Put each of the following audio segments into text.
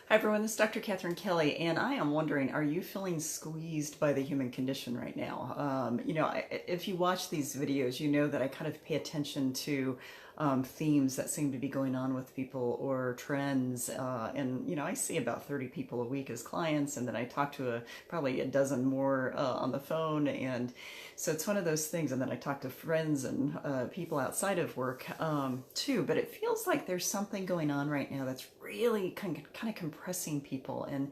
Hi everyone, this is Dr. Katherine Kelly, and I am wondering, are you feeling squeezed by the human condition right now? If you watch these videos, you know that I kind of pay attention to themes that seem to be going on with people or trends. I see about 30 people a week as clients, and then I talk to probably a dozen more on the phone. And so it's one of those things. And then I talk to friends and people outside of work too. But it feels like there's something going on right now that's really kind of compressing people and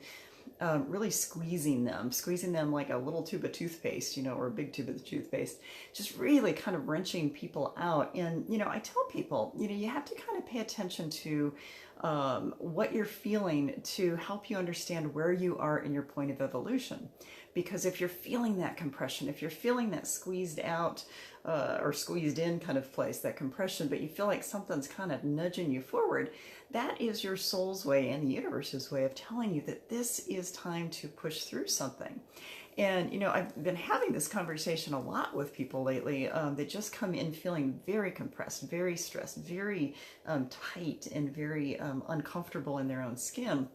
really squeezing them like a little tube of toothpaste, or a big tube of toothpaste, just really kind of wrenching people out. And, I tell people, you have to kind of pay attention to what you're feeling to help you understand where you are in your point of evolution. Because if you're feeling that compression, if you're feeling that squeezed out or squeezed in kind of place, that compression, but you feel like something's kind of nudging you forward, that is your soul's way and the universe's way of telling you that this is time to push through something. And, I've been having this conversation a lot with people lately. They just come in feeling very compressed, very stressed, very tight, and very uncomfortable in their own skin.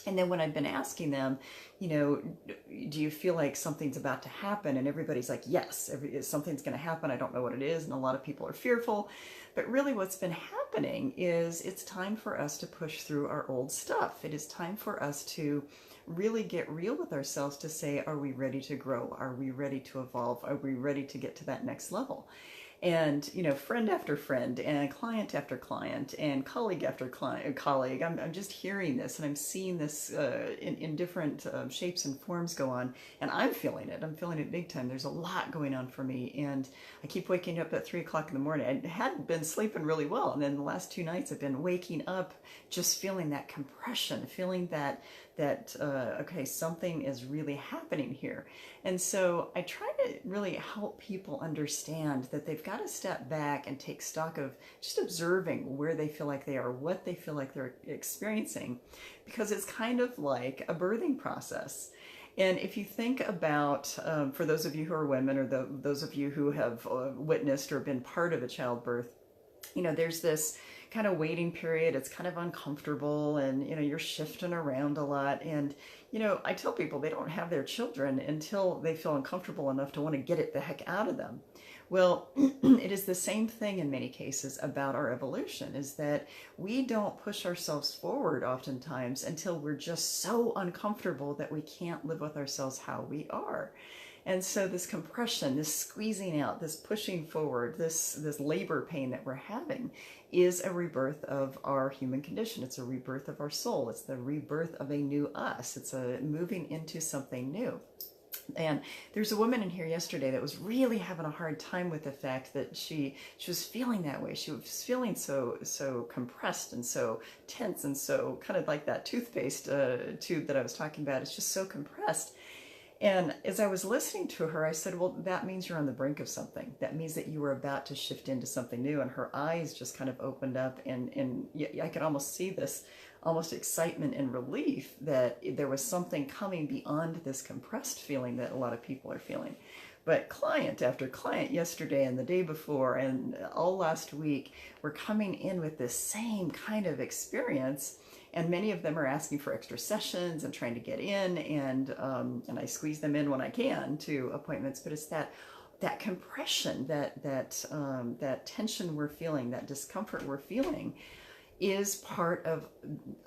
And then when I've been asking them, do you feel like something's about to happen? And everybody's like, yes, something's going to happen. I don't know what it is. And a lot of people are fearful. But really what's been happening is it's time for us to push through our old stuff. It is time for us to really get real with ourselves to say, are we ready to grow? Are we ready to evolve? Are we ready to get to that next level? And, friend after friend and client after client and colleague after colleague, I'm just hearing this and I'm seeing this in different shapes and forms go on. And I'm feeling it. I'm feeling it big time. There's a lot going on for me. And I keep waking up at 3 o'clock in the morning. I hadn't been sleeping really well. And then the last 2 nights I've been waking up just feeling that compression, feeling that okay, something is really happening here. And so I try to really help people understand that they've got to step back and take stock of just observing where they feel like they are, what they feel like they're experiencing, because it's kind of like a birthing process. And if you think about, for those of you who are women or those of you who have witnessed or been part of a childbirth, there's this kind of waiting period. It's kind of uncomfortable and, you're shifting around a lot. And, I tell people they don't have their children until they feel uncomfortable enough to want to get it the heck out of them. Well, it is the same thing in many cases about our evolution, is that we don't push ourselves forward oftentimes until we're just so uncomfortable that we can't live with ourselves how we are. And so this compression, this squeezing out, this pushing forward, this labor pain that we're having is a rebirth of our human condition. It's a rebirth of our soul. It's the rebirth of a new us. It's a moving into something new. And there's a woman in here yesterday that was really having a hard time with the fact that she was feeling that way. She was feeling so compressed and so tense and so kind of like that toothpaste tube that I was talking about. It's just so compressed. And as I was listening to her, I said, well, that means you're on the brink of something. That means that you were about to shift into something new. And her eyes just kind of opened up, and I could almost see this almost excitement and relief that there was something coming beyond this compressed feeling that a lot of people are feeling. But client after client yesterday and the day before and all last week were coming in with this same kind of experience. And many of them are asking for extra sessions and trying to get in, and I squeeze them in when I can to appointments. But it's that compression, that tension we're feeling, that discomfort we're feeling, is part of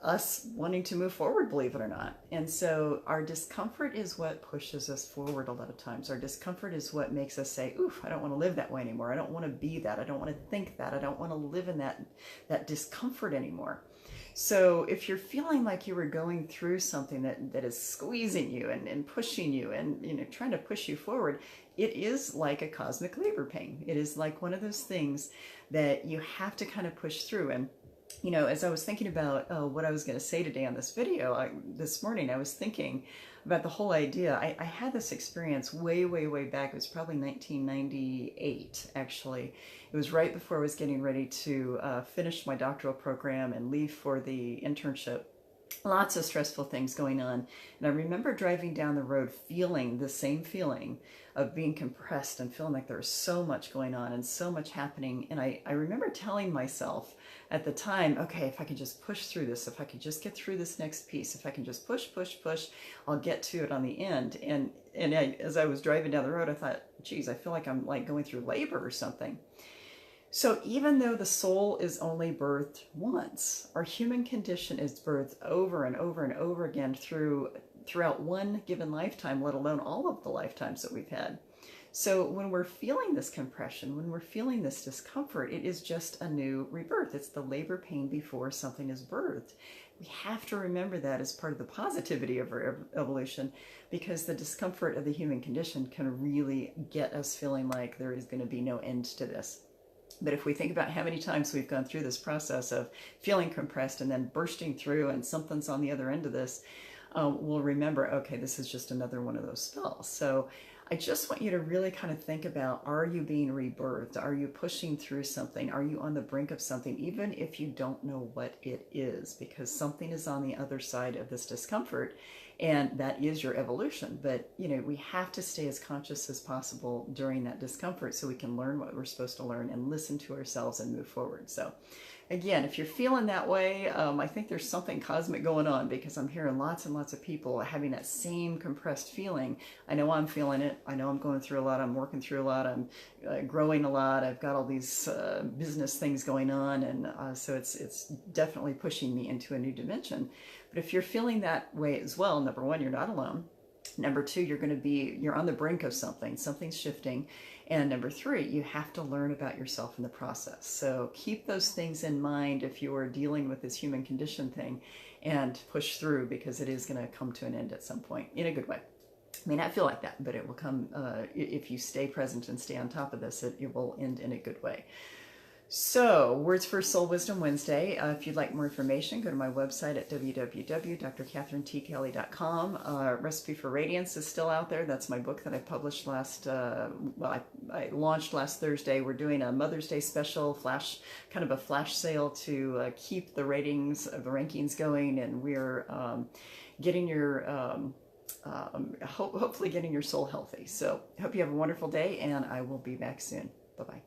us wanting to move forward, believe it or not. And so our discomfort is what pushes us forward a lot of times. Our discomfort is what makes us say, oof, I don't want to live that way anymore. I don't want to be that. I don't want to think that. I don't want to live in that discomfort anymore. So if you're feeling like you were going through something that is squeezing you and pushing you and trying to push you forward, it is like a cosmic labor pain. It is like one of those things that you have to kind of push through. And as I was thinking about what I was going to say today on this video, this morning, I was thinking about the whole idea. I had this experience way, way, way back. It was probably 1998, actually. It was right before I was getting ready to finish my doctoral program and leave for the internship Lots of stressful things going on. And I remember driving down the road feeling the same feeling of being compressed and feeling like there was so much going on and so much happening. And I remember telling myself at the time, okay, if I could just push through this, if I could just get through this next piece, if I can just push, push, push, I'll get to it on the end. As I was driving down the road, I thought, geez, I feel like I'm like going through labor or something. So even though the soul is only birthed once, our human condition is birthed over and over and over again throughout one given lifetime, let alone all of the lifetimes that we've had. So when we're feeling this compression, when we're feeling this discomfort, it is just a new rebirth. It's the labor pain before something is birthed. We have to remember that as part of the positivity of our evolution, because the discomfort of the human condition can really get us feeling like there is going to be no end to this. But if we think about how many times we've gone through this process of feeling compressed and then bursting through and something's on the other end of this, we'll remember, okay, this is just another one of those spells. So I just want you to really kind of think about, are you being rebirthed? Are you pushing through something? Are you on the brink of something, even if you don't know what it is? Because something is on the other side of this discomfort, and that is your evolution. But, you know, we have to stay as conscious as possible during that discomfort so we can learn what we're supposed to learn and listen to ourselves and move forward. So again, if you're feeling that way, I think there's something cosmic going on, because I'm hearing lots and lots of people having that same compressed feeling. I know I'm feeling it. I know I'm going through a lot. I'm working through a lot. I'm growing a lot. I've got all these business things going on. And so it's definitely pushing me into a new dimension. But if you're feeling that way as well, number one, you're not alone. Number two, you're on the brink of something. Something's shifting. And number three, you have to learn about yourself in the process. So keep those things in mind if you are dealing with this human condition thing, and push through, because it is going to come to an end at some point in a good way. It may not feel like that, but it will come if you stay present and stay on top of this. It will end in a good way. So, Words for Soul Wisdom Wednesday. If you'd like more information, go to my website at www.Dr.KatherineT.Kelly.com. Recipe for Radiance is still out there. That's my book that I published I launched last Thursday. We're doing a Mother's Day special kind of a flash sale to keep the rankings going, and we're getting your hopefully getting your soul healthy. So, I hope you have a wonderful day, and I will be back soon. Bye-bye.